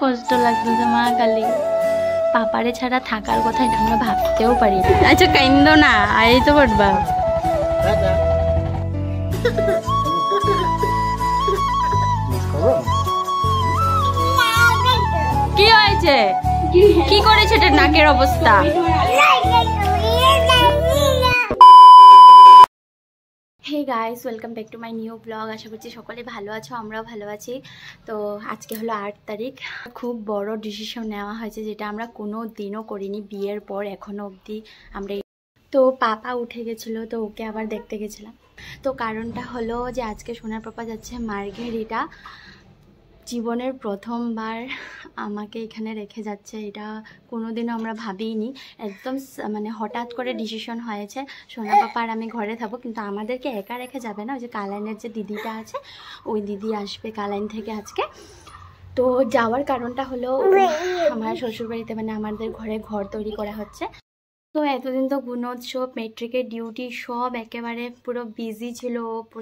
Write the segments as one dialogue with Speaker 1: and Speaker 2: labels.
Speaker 1: কষ্ট লাগতেছে মা কালী, পাপারে ছাড়া থাকার কথা এটা আমরা ভাবতেও পারি না। আচ্ছা কাইন্দ না, আই তো পারবা। কি হয়েছে, কি করেছে এটা নাকের অবস্থা? Hey guys, welcome back to my new blog. আশা করছি সকলে ভালো আছো, আমরাও ভালো আছি। তো আজকে হলো 8 তারিখ। খুব বড় ডিসিশন নেওয়া হয়েছে, যেটা আমরা কোনো দিনও করিনি বিয়ের পর এখনো অবধি আমরা। তো পাপা উঠে গেছিলো, তো ওকে আবার দেখতে গেছিলাম। তো কারণটা হলো যে আজকে সোনার পাপা যাচ্ছে মার্ঘেরিটা। জীবনের প্রথমবার আমাকে এখানে রেখে যাচ্ছে, এটা কোনোদিনও আমরা ভাবিনি। একদম মানে হঠাৎ করে ডিসিশন হয়েছে সোনা পাপা আর আমি ঘরে থাকবো, কিন্তু আমাদেরকে একা রেখে যাবে না। ওই যে কালাইনের যে দিদিটা আছে, ওই দিদি আসবে কালাইন থেকে আজকে। তো যাওয়ার কারণটা হলো আমার শ্বশুরবাড়িতে মানে আমাদের ঘরে ঘর তৈরি করা হচ্ছে। তো এতদিন তো গুণোৎসব, মেট্রিকের ডিউটি সব একেবারে পুরো বিজি ছিল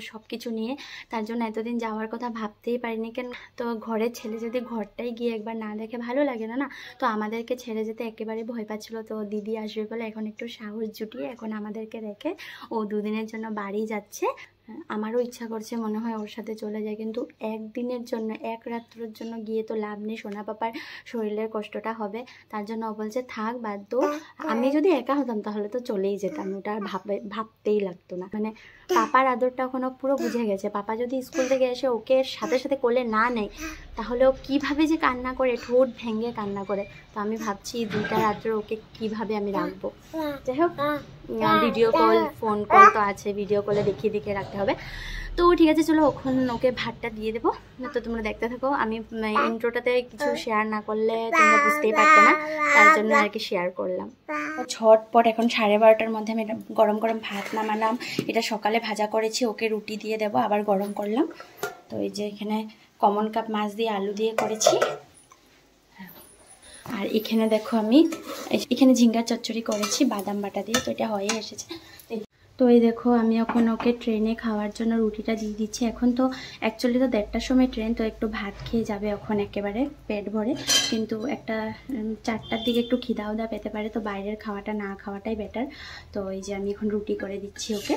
Speaker 1: সব কিছু নিয়ে, তার জন্য এতদিন যাওয়ার কথা ভাবতেই পারিনি। কেন তো ঘরের ছেলে যদি ঘরটাই গিয়ে একবার না দেখে ভালো লাগে না না। তো আমাদেরকে ছেড়ে যেতে একেবারে ভয় পাচ্ছিলো। তো দিদি আসবে বলে এখন একটু সাহস জুটিয়ে এখন আমাদেরকে রেখে ও দুদিনের জন্য বাড়ি যাচ্ছে। আমারও ইচ্ছা করছে মনে হয় ওর সাথে চলে যায়, কিন্তু একদিনের জন্য এক রাত্রের জন্য গিয়ে তো লাভ নেই, সোনা পাপার শরীরের কষ্টটা হবে। তার জন্য ও বলছে থাক, বাধ্য। আমি যদি একা হতাম তাহলে তো চলেই যেতাম, ওটা ভাবতেই লাগতো না। মানে পাপার আদরটা ওখানে পুরো বুঝে গেছে। পাপা যদি স্কুল থেকে এসে ওকে সাথে সাথে কোলে না নেয় তাহলে ও কীভাবে যে কান্না করে, ঠোঁট ভেঙে কান্না করে। তো আমি ভাবছি 2টা রাত্রে ওকে কিভাবে আমি রাখবো। যাই হোক, ভিডিও কল, ফোন কল তো আছে, ভিডিও কলে দেখিয়ে রাখতে হবে। তো ঠিক আছে, চলো ওখান ওকে ভাতটা দিয়ে দেবো। তো তোমরা দেখতে থাকো। আমি ইন্ট্রোটাতে কিছু শেয়ার না করলে তোমরা বুঝতেই পারতো না, তার জন্য আর কি শেয়ার করলাম। ঝটপট এখন 12:30টার মধ্যে আমি গরম গরম ভাত নামালাম। এটা সকালে ভাজা করেছি, ওকে রুটি দিয়ে দেবো, আবার গরম করলাম। তো এই যে এখানে কমন কাপ মাছ দিয়ে আলু দিয়ে করেছি। আর এখানে দেখো আমি এখানে ঝিঙ্গার চচ্চড়ি করেছি বাদাম বাটা দিয়ে, তো এটা হয়ে এসেছে। তো এই দেখো আমি এখন ওকে ট্রেনে খাওয়ার জন্য রুটিটা দিয়ে দিচ্ছি। এখন তো অ্যাকচুয়ালি তো 1:30টার সময় ট্রেন, তো একটু ভাত খেয়ে যাবে এখন একেবারে পেট ভরে। কিন্তু একটা 4টার দিকে একটু খিদাউদা পেতে পারে, তো বাইরের খাওয়াটা না খাওয়াটাই বেটার। তো এই যে আমি এখন রুটি করে দিচ্ছি ওকে,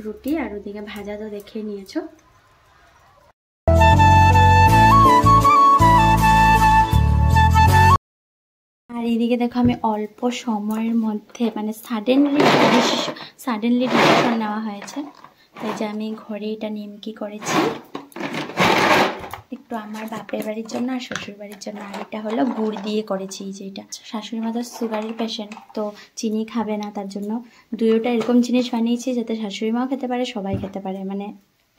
Speaker 1: রুটি আর ওদিকে ভাজা তো দেখে নিয়েছো। আর এইদিকে দেখো আমি অল্প সময়ের মধ্যে মানে সাডেনলি ডিসিশন নেওয়া হয়েছে। তাই যে আমি ঘরে এটা নিমকি করেছি, একটু আমার বাপের বাড়ির জন্য আর শ্বশুর বাড়ির জন্য। আর এটা হলো গুড় দিয়ে করেছি। যে এটা শাশুড়ি মা তো সুগারের পেশেন্ট, তো চিনি খাবে না, তার জন্য দুইটা এরকম জিনিস বানিয়েছি যাতে শাশুড়ি মাও খেতে পারে, সবাই খেতে পারে। মানে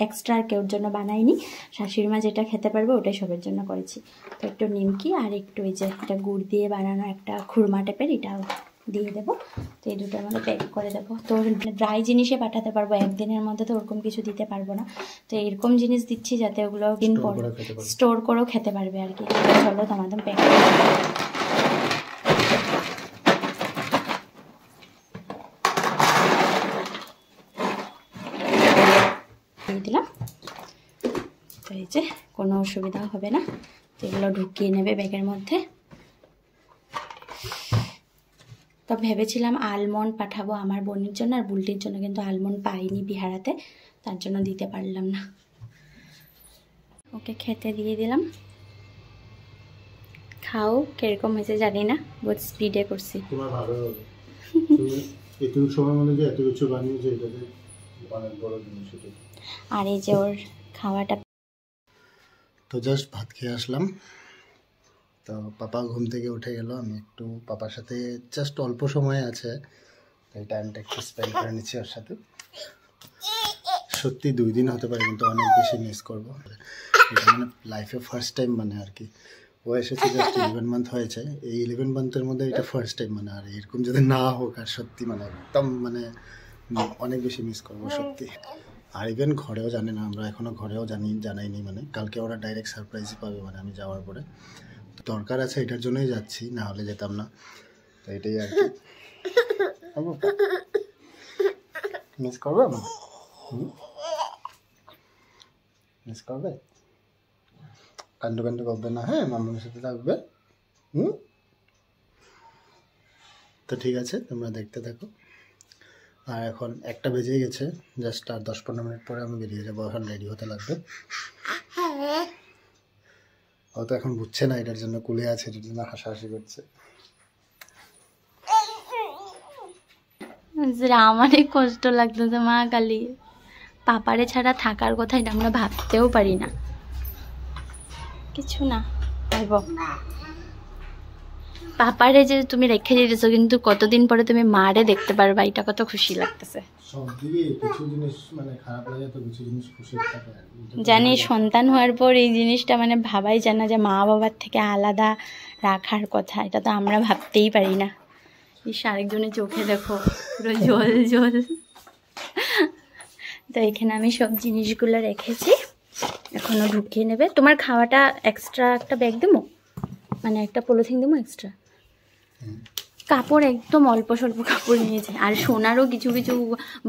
Speaker 1: এক্সট্রা আর কেউর জন্য বানাইনি, শাশুড়ি মা যেটা খেতে পারবে ওটাই সবার জন্য করেছি। তো একটু নিমকি আর একটু এই যে একটা গুড় দিয়ে বানানো একটা খুরমা টাইপের, এটাও দিয়ে দেবো। তো এই দুটোর মধ্যে প্যাক করে দেবো। তো ড্রাই জিনিসে পাঠাতে পারবো, একদিনের মধ্যে তো ওরকম কিছু দিতে পারবো না। তো এরকম জিনিস দিচ্ছি যাতে ওগুলো দিন পর স্টোর করেও খেতে পারবে আর কি। চলো তোমাদের প্যাক করে দিয়ে দিলাম। তো এই যে কোনো অসুবিধা হবে না, তো এগুলো ঢুকিয়ে নেবে ব্যাগের মধ্যে। তো ভেবেছিলাম আলমন্ড পাঠাবো আমার বোনের জন্য আর বুলটির জন্য, কিন্তু আলমন্ড পাইনি বিহারাতে, তার জন্য দিতে পারলাম না। ওকে খেতে দিয়ে দিলাম। খাও, কিরকম হয়েছে জানি না, বহুত স্পিডে করছি।
Speaker 2: তোমার ভালো হবে, তুমি একটু সময় মধ্যে যে এত কিছু বানিয়েছো, এটাতে অনেক বড় জিনিস এটা।
Speaker 1: আর এই যে ওর খাওয়াটা।
Speaker 2: তো জাস্ট ভাত খেয়ে আসলাম। তো পাপা ঘুম থেকে উঠে গেল, আমি একটু পাপার সাথে জাস্ট অল্প সময় আছে, এই টাইমটা একটু স্পেন্ড করে নিচ্ছি ওর সাথে। সত্যি 2 দিন হতে পারে, কিন্তু অনেক বেশি মিস করবো। এটা মানে লাইফে ফার্স্ট টাইম মানে আর কি। ও এসেছে জাস্ট 11 মান্থ হয়েছে, এই 11 মান্থের মধ্যে এটা ফার্স্ট টাইম মানে। আর এরকম যদি না হোক, আর সত্যি মানে একদম মানে অনেক বেশি মিস করবো সত্যি। আর ইভেন ঘরেও জানে না, আমরা এখনও ঘরেও জানাইনি। মানে কালকে ওরা ডাইরেক্ট সারপ্রাইজই পাবে মানে আমি যাওয়ার পরে। তো দরকার আছে, এটার জন্যই যাচ্ছি, না হলে যেতাম না। তো এটাই আর কি। মিস করবে মিস করবে। কান্ড কান্ড করবে না, হ্যাঁ মাম্মার সাথে থাকবে। তো ঠিক আছে, তোমরা দেখতে থাকো। আর এখন 1টা বেজে গেছে, জাস্ট আর 10-15 মিনিট পরে আমি বেরিয়ে যাবো, এখন রেডি হতে লাগবে। ও তো এখন বুঝছে না, এটার জন্য কুলে আছে, এটার জন্য হাসাহাসি করছে।
Speaker 1: আমারই কষ্ট লাগতেছে মা, কালি পাপারে ছাড়া থাকার কথা এটা আমরা ভাবতেও পারি না। কিছু না ভাইব, পাপারে যে তুমি রেখে দিতেছো, কিন্তু কতদিন পরে তুমি মারে দেখতে পারবা, এটা কত খুশি লাগতেছে।
Speaker 2: সবদিকে কিছু জিনিস মানে খারাপ লাগে, তো কিছু জিনিস খুশি থাকে।
Speaker 1: জানি সন্তান হওয়ার পর এই জিনিসটা মানে ভাবাই যায় না, যে মা বাবার থেকে আলাদা রাখার কথা, এটা তো আমরা ভাবতেই পারি না। ইস, আরেকজনের চোখে দেখো পুরো জল জল। তো এখানে আমি সব জিনিসগুলো রেখেছি, এখনো ঢুকিয়ে নেবে। তোমার খাওয়াটা এক্সট্রা একটা ব্যাগ দেবো, মানে একটা পলিথিন দেবো এক্সট্রা। কাপড় একদম অল্প স্বল্প কাপড় নিয়েছে, আর সোনারও কিছু কিছু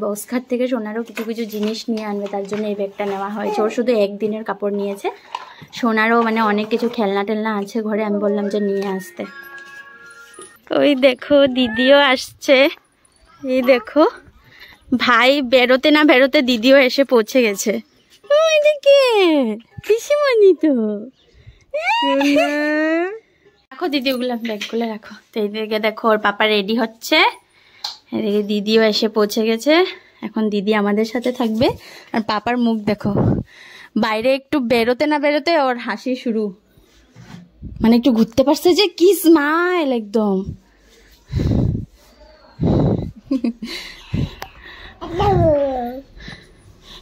Speaker 1: বক্সখাট থেকে সোনারও কিছু কিছু জিনিস নিয়ে আনবে, তার জন্য এই ব্যাগটা নেওয়া হয়েছে। ওর শুধু একদিনের কাপড় নিয়েছে, সোনারও মানে অনেক কিছু খেলনা টেলনা আছে ঘরে, আমি বললাম যে নিয়ে আসতে। ওই দেখো দিদিও আসছে, এই দেখো ভাই বেরোতে না বেরোতে দিদিও এসে পৌঁছে গেছে। ওই দিকে পিসিমণি তো, রাখো দিদি ওগুলো, ব্যাগগুলো রাখো। তো এইদিকে দেখো ওর পাপা রেডি হচ্ছে, এদিকে দিদিও এসে পৌঁছে গেছে। এখন দিদি আমাদের সাথে থাকবে, আর পাপার মুখ দেখো, বাইরে একটু বেরোতে না বেরোতে ওর হাসি শুরু, মানে একটু ঘুরতে পারছে যে কি স্মাইল একদম।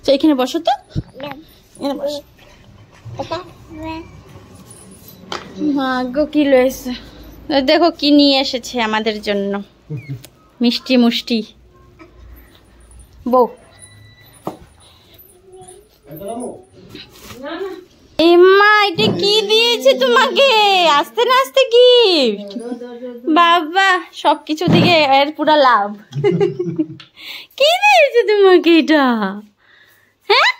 Speaker 1: তো এখানে বসো তো, এখানে বসো। গো কি লয়েছে দেখো, কি নিয়ে এসেছে আমাদের জন্য, মিষ্টি মুষ্টি। বউ এমা এটা কি দিয়েছে তোমাকে, আস্তে না আস্তে গিফট। বাবা সবকিছু দিকে এর পুরা লাভ। কি দিয়েছে তোমাকে এটা, হ্যাঁ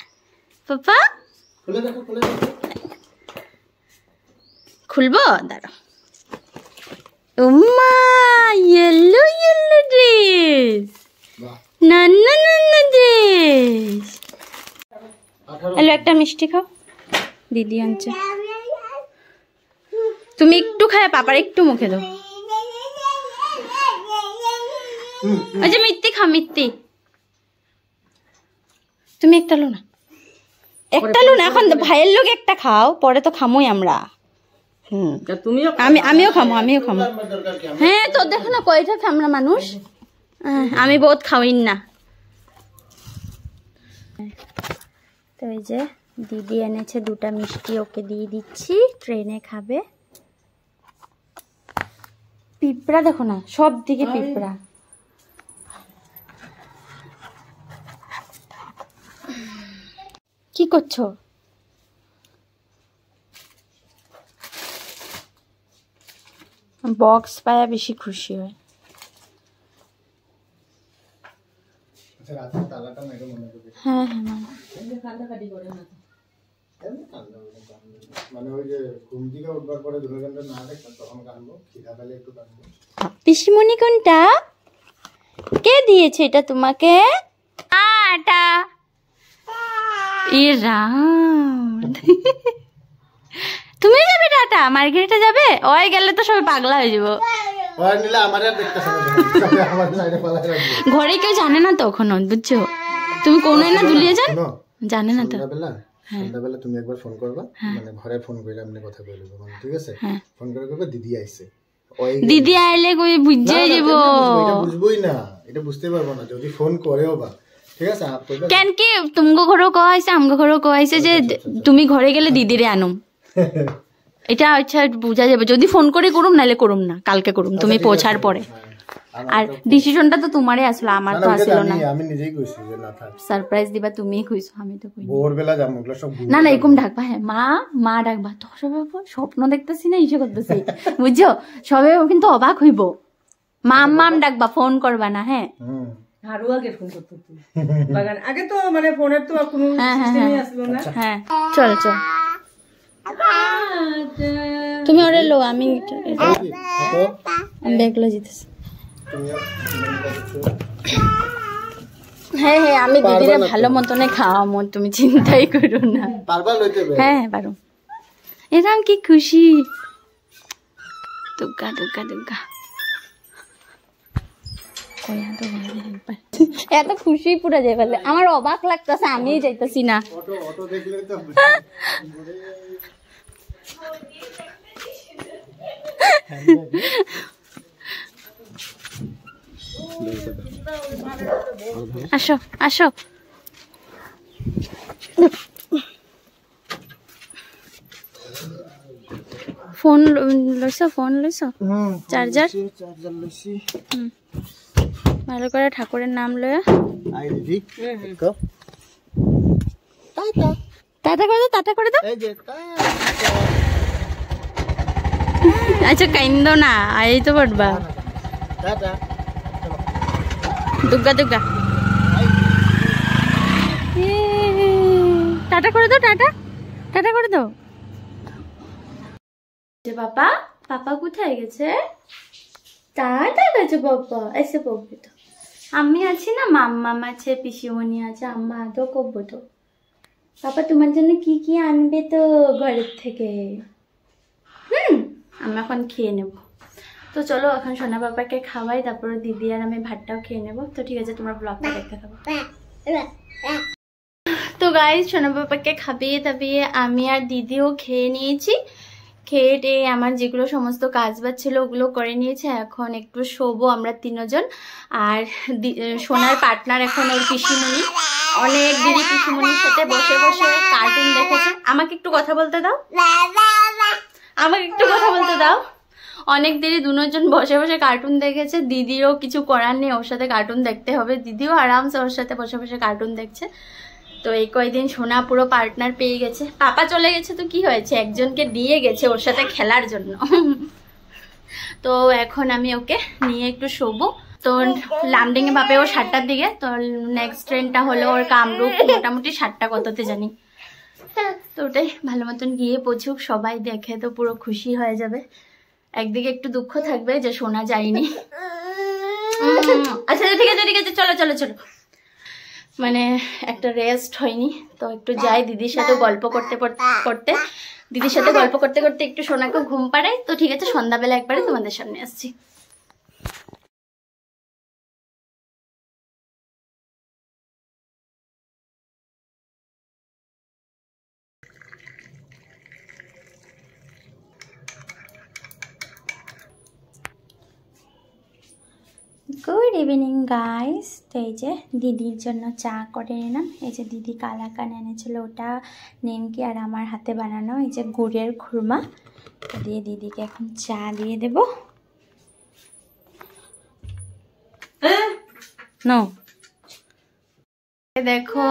Speaker 1: পাপা? খুলবো, দাঁড়াও। উম্মা yellow yellow dress, Nanna Nanna dress. Hello, একটা মিষ্টি খাও, দিদি আনছে। তুমি একটু খায় পাপার একটু মুখে দাও। আচ্ছা মিত্তি খাও, মিত্তি তুমি একটা লো না, একটা লো না, এখন ভাইয়ের লোক একটা খাও, পরে তো খামোই আমরা। আমিও খামো, আমিও খামো। হ্যাঁ তো দেখো না কয়টা আমরা মানুষ, আমি বহুত খাওয়াইন না। তো এই যে দিদি এনেছে 2টা মিষ্টি, ওকে দিয়ে দিচ্ছি, ট্রেনে খাবে। পিঁপড়া দেখো না, সব দিকে পিঁপড়া। কি করছো? বক্স পায়া বেশি খুশি হয়। হ্যাঁ হ্যাঁ
Speaker 2: মানে ওই যে ঘুম থেকে উঠবার পরে 2 ঘন্টা না দেখো তখন কাঁদবো, খিদা পেলে একটু কাঁদবো।
Speaker 1: পিসিমণি কোনটা কে দিয়েছে এটা তোমাকে? আটা তুমি যাবে টাটা, মার্কেটে যাবে? ওই গেলে তো সবাই পাগলা হয়ে যাবো। ঘরে কেউ জানে না তখন, বুঝছো? তুমি কোন না দুলিয়ে যান, জানে না তো।
Speaker 2: সন্ধ্যাবেলা তুমি একবার ফোন করবা, মানে ঘরে ফোন করে এমনি কথা বলে দেবো, ঠিক আছে? ফোন করে করবে দিদি আইছে,
Speaker 1: দিদি আইলে কই বুঝে যাব।
Speaker 2: এটা বুঝবই না, এটা বুঝতে পারবো না যদি ফোন করেও বা, ঠিক আছে?
Speaker 1: কেন কি তুমগো ঘরও কইছে আমগো ঘরও কইছে যে তুমি ঘরে গেলে দিদিরে আনুম, এটা আচ্ছা বুঝা যাবে। যদি ফোন করে করুম নালে করুম না, কালকে করুম তুমি পৌঁছার পরে। আর ডিসিশনটা তো তোমারই আসলো, আমার তো আসলো না।
Speaker 2: আমি নিজেই কইছি যে না থাক,
Speaker 1: সারপ্রাইজ দিবা তুমিই কইছো, আমি তো কইনি।
Speaker 2: ভোরবেলা যাবো ওগুলো সব।
Speaker 1: না না এরকম ডাকবা, হ্যাঁ মা মা ডাকবা। তো সবাই স্বপ্ন দেখতেছি না, ইসে করতেছি, বুঝছো? সবাই কিন্তু অবাক হইব। মাম মাম ডাকবা, ফোন করবা না। হ্যাঁ
Speaker 3: আরো আগে ফোন করতে বাগান আগে তো মানে ফোনের তো কোনো সিস্টেমই আসলো না।
Speaker 1: হ্যাঁ চল চল তুমি ওরে লো, আমি ব্যাগগুলো জিতেছি। হ্যাঁ হ্যাঁ, আমি দিদিরে ভালো মতনে খাওয়ামো, তুমি চিন্তাই করো না। হ্যাঁ পারো। এরকম কি খুশি, দুগ্গা দুগ্গা দুগ্গা। এত খুশি পুরা যাই বলে, আমার অবাক লাগতেছে, আমি যাইতেছি না। আসো আসো, ফোন লইছ, ফোন লইছ, চার্জার ভালো করে ঠাকুরের নাম লয়া টাটা করে দাও, টাটা করে দাও। আচ্ছা কাইন্দ না, এই তো পড়বা। দুগ্গা দুগ্গা, টাটা করে দাও, টাটা টাটা করে দাও। পাপা, পাপা কোথায় গেছে? টাটা গেছে পাপা, এসে পড়বে তো। আমি আছি না, মাম্মাম আছে, পিসিমণি আছে, আম্মা আদৌ করবো তো। পাপা তোমার জন্য কি কি আনবে তো ঘরের থেকে? আমি এখন খেয়ে নেব। তো চলো এখন সোনা পাপাকে খাওয়াই, তারপরে দিদি আর আমি ভাতটাও খেয়ে নেব। তো ঠিক আছে, তোমরা ব্লগটা দেখতে থাকো। তো গাইস, সোনা পাপাকে খাবিয়ে দাবিয়ে আমি আর দিদিও খেয়ে নিয়েছি। খেয়ে টেয়ে আমার যেগুলো সমস্ত কাজ বাজ ছিল ওগুলো করে নিয়েছে। এখন একটু শোবো আমরা তিনজন। আর সোনার পার্টনার এখন ওর পিসিমণি, অনেক দিদি পিসিমণির সাথে বসে বসে কার্টুন দেখেছে। আমাকে একটু কথা বলতে দাও, আমাকে একটু কথা বলতে দাও। অনেক দেরি দুজন বসে বসে কার্টুন দেখেছে। দিদিরও কিছু করার নেই, ওর সাথে কার্টুন দেখতে হবে। দিদিও আরামসে ওর সাথে বসে বসে কার্টুন দেখছে। তো এই কয়েকদিন সোনা পুরো পার্টনার পেয়ে গেছে। পাপা চলে গেছে তো কি হয়েছে, একজনকে দিয়ে গেছে ওর সাথে খেলার জন্য। তো এখন আমি ওকে নিয়ে একটু শোবো। তো লামডিংয়ে পাবে ও 7টার দিকে। তো নেক্সট ট্রেনটা হলো ওর কামরূপ, মোটামুটি 7টা কততে জানি। তো ওটাই ভালো মতন গিয়ে পৌঁছুক, সবাই দেখে তো পুরো খুশি হয়ে যাবে। একদিকে একটু দুঃখ থাকবে যে সোনা যায়নি। আচ্ছা ঠিক আছে ঠিক আছে, চলো চলো চলো। মানে একটা রেস্ট হয়নি, তো একটু যাই দিদির সাথে গল্প করতে করতে দিদির সাথে গল্প করতে করতে একটু সোনাকে ঘুম পাড়াই। তো ঠিক আছে, সন্ধ্যাবেলা একবারে তোমাদের সামনে আসছি। Good evening guys. তো এই যে দিদির জন্য চা করে নিলাম। এই যে দিদি কালাকান এনেছিল, ওটা নিমকি আর আমার হাতে বানানো এই যে গুড়ের খুরমা দিয়ে দিদিকে এখন চা দিয়ে দেব। নো দেখো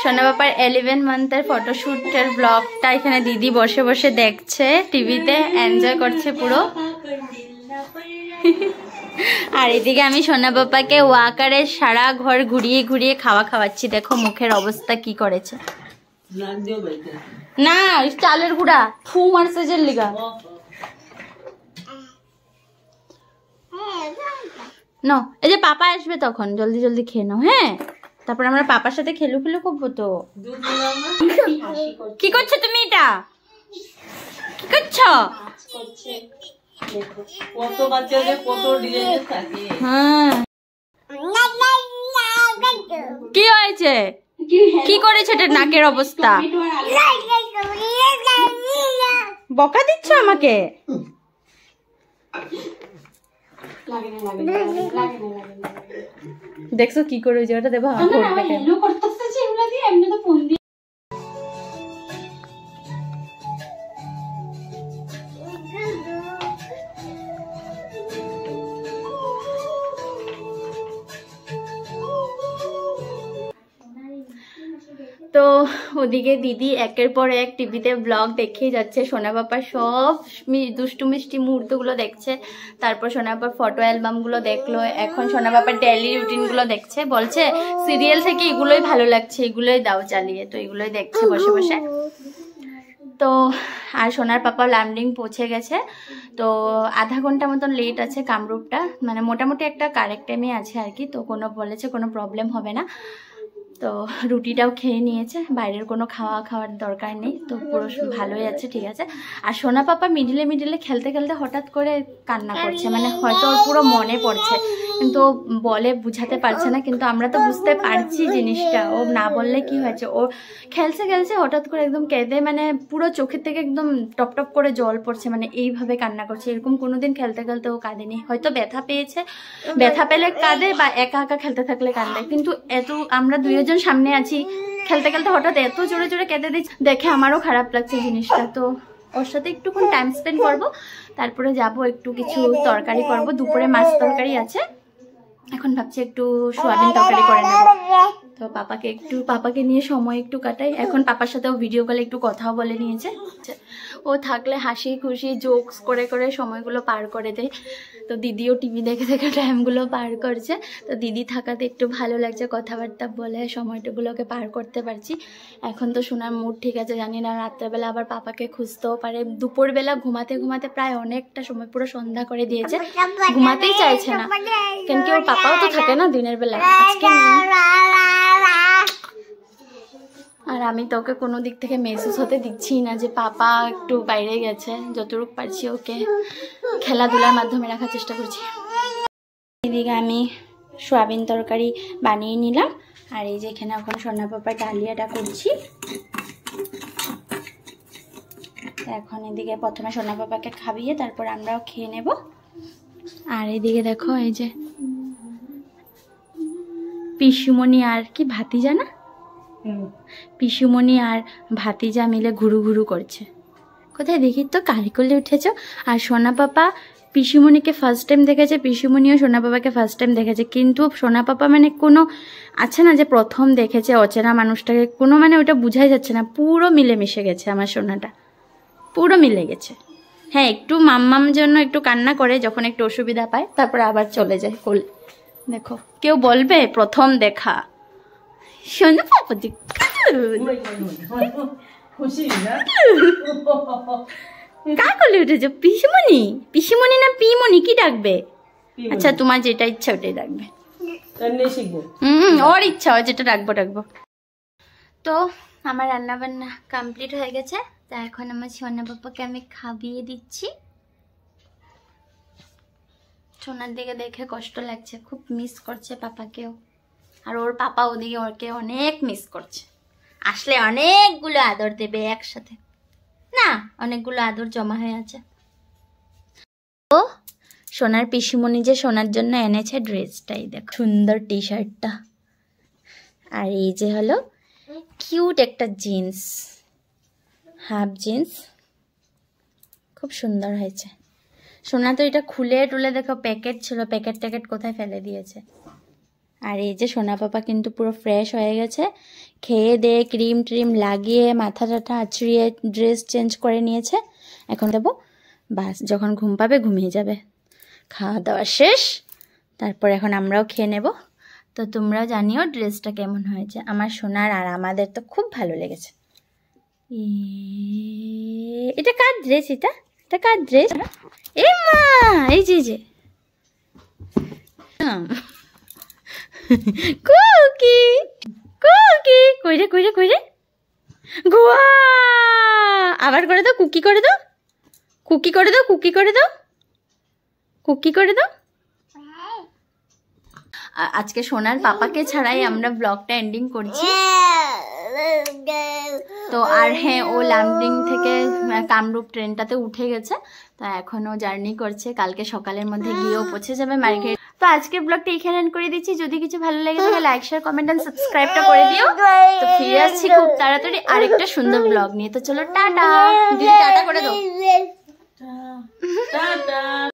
Speaker 1: সোনা বাবার 11 মান্থের ফটোশুটের ব্লগটা এখানে দিদি বসে বসে দেখছে, টিভিতে এনজয় করছে পুরো। আর এদিকে আমি সোনা বাবাকে ওয়াকারে সারা ঘর ঘুরিয়ে ঘুরিয়ে খাওয়াচ্ছি। দেখো মুখের অবস্থা কি করেছে। না চালের গুঁড়া ফু মারছে যে লিগা। নো এই যে পাপা আসবে তখন জলদি জলদি খেয়ে নাও। হ্যাঁ, তারপর আমরা পাপার সাথে খেলু করবো। তো কি করছো তুমি? এটা কি করছো?
Speaker 3: কত বাচ্চাদের কত ডিজাইন থাকে।
Speaker 1: হ্যাঁ, কি হয়েছে? কি করেছে? এটা নাকের অবস্থা। বকা দিচ্ছ আমাকে? দেখছো কি করে ওটা দেবো। তো ওদিকে দিদি একের পর এক টিভিতে ব্লগ দেখেই যাচ্ছে। সোনা বাবা সব দুষ্টু মিষ্টি মুহূর্তগুলো দেখছে। তারপর সোনা বাবার ফটো অ্যালবামগুলো দেখলো। এখন সোনা বাবার ডেইলি রুটিনগুলো দেখছে। বলছে সিরিয়াল থেকে এগুলোই ভালো লাগছে, এগুলোই দাও চালিয়ে। তো এগুলোই দেখছে বসে বসে। তো আর সোনার পাপা লামডিং পৌঁছে গেছে, তো আধা ঘন্টা মতন লেট আছে কামরূপটা, মানে মোটামুটি একটা কারেক্ট টাইমে আছে আর কি। তো বলেছে কোনো প্রবলেম হবে না। তো রুটিটাও খেয়ে নিয়েছে, বাইরের কোনো খাওয়ার দরকার নেই, তো পুরো ভালোই আছে, ঠিক আছে। আর সোনা পাপা মিডিলে খেলতে খেলতে হঠাৎ করে কান্না করছে, মানে হয়তো ওর পুরো মনে পড়ছে, কিন্তু ও বলে বুঝাতে পারছে না, কিন্তু আমরা তো বুঝতে পারছি জিনিসটা, ও না বললে কি হয়েছে। ও খেলছে হঠাৎ করে একদম কেঁদে, মানে পুরো চোখের থেকে একদম টপ করে জল পড়ছে, মানে এইভাবে কান্না করছে। এরকম কোনোদিন খেলতে ও কাঁদেনি, হয়তো ব্যথা পেয়েছে, ব্যথা পেলে কাঁদে বা একা খেলতে থাকলে কাঁদে, কিন্তু এত আমরা দুইজন সামনে আছি, খেলতে হঠাৎ এত জোরে কেঁদে দিচ্ছে, দেখে আমারও খারাপ লাগছে জিনিসটা। তো ওর সাথে একটুক্ষণ টাইম স্পেন্ড করবো, তারপরে যাব একটু কিছু তরকারি করব, দুপুরে মাছ তরকারি আছে, এখন ভাবছি একটু সোয়াবিন তরকারি করে নেব। তো পাপাকে নিয়ে সময় একটু কাটাই, এখন পাপার সাথেও ভিডিও কলে একটু কথাও বলে নিয়েছে। ও থাকলে হাসি খুশি জোকস করে সময়গুলো পার করে দেয়। তো দিদিও টিভি দেখে টাইমগুলো পার করছে, তো দিদি থাকাতে একটু ভালো লাগছে, কথাবার্তা বলে সময়টাগুলোকে পার করতে পারছি। এখন তো শোনার মুড ঠিক আছে, জানি না রাত্রেবেলা আবার পাপাকে খুঁজতেও পারে। দুপুরবেলা ঘুমাতে প্রায় অনেকটা সময়, পুরো সন্ধ্যা করে দিয়েছে, ঘুমাতেই চাইছে না, কেন কি ওর পাপাও তো থাকে না দিনের বেলা, আজকে আর আমি তো ওকে কোনো দিক থেকে মেসেজ হতে দিচ্ছি না যে পাপা একটু বাইরে গেছে, যতটুকু পারছি ওকে খেলাধুলার মাধ্যমে রাখার চেষ্টা করছি। এদিকে আমি সোয়াবিন তরকারি বানিয়ে নিলাম, আর এই যে এখানে এখন সোনা পাপার ডালিয়াটা করছি। এখন এদিকে প্রথমে সোনা পাপাকে খাবিয়ে তারপর আমরাও খেয়ে নেব। আর এদিকে দেখো এই যে পিসুমণি আর কি ভাতিজা না, পিসুমণি আর ভাতিজা মিলে ঘুরু করছে। কোথায় দেখি তো কারি করলে উঠেছ। আর সোনা পাপা পিসুমণিকে ফার্স্ট টাইম দেখেছে, পিসুমণিও সোনা পাপাকে ফার্স্ট টাইম দেখেছে, কিন্তু সোনা পাপা মানে কোনো আছে না যে প্রথম দেখেছে অচেনা মানুষটাকে, কোনো মানে ওটা বোঝাই যাচ্ছে না, পুরো মিলেমিশে গেছে আমার সোনাটা, পুরো মিলে গেছে। হ্যাঁ, একটু মাম্মাম জন্য একটু কান্না করে যখন একটু অসুবিধা পায়, তারপরে আবার চলে যায় কোলে। দেখো কেউ বলবে প্রথম দেখা সোনা পাপা কা করলে উঠেছো? পিসিমণি না পিমণি, কি ডাকবে? আচ্ছা তোমার যেটা ইচ্ছা ওটাই ডাকবে, ওর ইচ্ছা, ও যেটা ডাকবো। তো আমার রান্না বান্না কমপ্লিট হয়ে গেছে, তা এখন আমার সোনা পাপাকে আমি খাবিয়ে দিচ্ছি। সোনার দিকে দেখে কষ্ট লাগছে, খুব মিস করছে পাপাকেও, আর ওর পাপা ওদিকে ওকে অনেক মিস করছে। আসলে অনেকগুলো আদর দেবে একসাথে, না অনেকগুলো আদর জমা হয়ে আছে। ও সোনার পিসিমণি যে সোনার জন্য এনেছে ড্রেসটাই দেখো, সুন্দর টি শার্টটা, আর এই যে হলো কিউট একটা জিন্স, হাফ জিন্স, খুব সুন্দর হয়েছে। সোনা তো এটা খুলে টুলে দেখো প্যাকেট ছিল, প্যাকেট কোথায় ফেলে দিয়েছে। আর এই যে সোনা পাপা কিন্তু পুরো ফ্রেশ হয়ে গেছে, খেয়ে দিয়ে ক্রিম ট্রিম লাগিয়ে মাথা টাথা আছড়িয়ে ড্রেস চেঞ্জ করে নিয়েছে। এখন দেবো বাস, যখন ঘুম পাবে ঘুমিয়ে যাবে। খাওয়া দাওয়া শেষ, তারপর এখন আমরাও খেয়ে নেব। তো তোমরাও জানিও ড্রেসটা কেমন হয়েছে। আমার সোনার আর আমাদের তো খুব ভালো লেগেছে। এটা কার ড্রেস? এটা কার ড্রেস? এ মা, এই যে কুকি কইরে গুয়া, আবার করে দাও, কুকি করে দাও। আজকে সোনার পাপাকে ছাড়াই আমরা ব্লগটা এন্ডিং করছি। তো আর হ্যাঁ, ও লামডিং থেকে কামরূপ ট্রেনটাতে উঠে গেছে, তা এখনো জার্নি করছে, কালকে সকালের মধ্যে গিয়েও পৌঁছে যাবে মার্কেট। তো আজকের ব্লগটা এখানে এন্ড করে দিচ্ছি। যদি কিছু ভালো লাগে তাহলে লাইক শেয়ার কমেন্ট এন্ড সাবস্ক্রাইবটা করে দিও। তো ফিরে আসছি খুব তাড়াতাড়ি আরেকটা সুন্দর ব্লগ নিয়ে। তো চলো টাটা, দিদি টাটা করে দাও।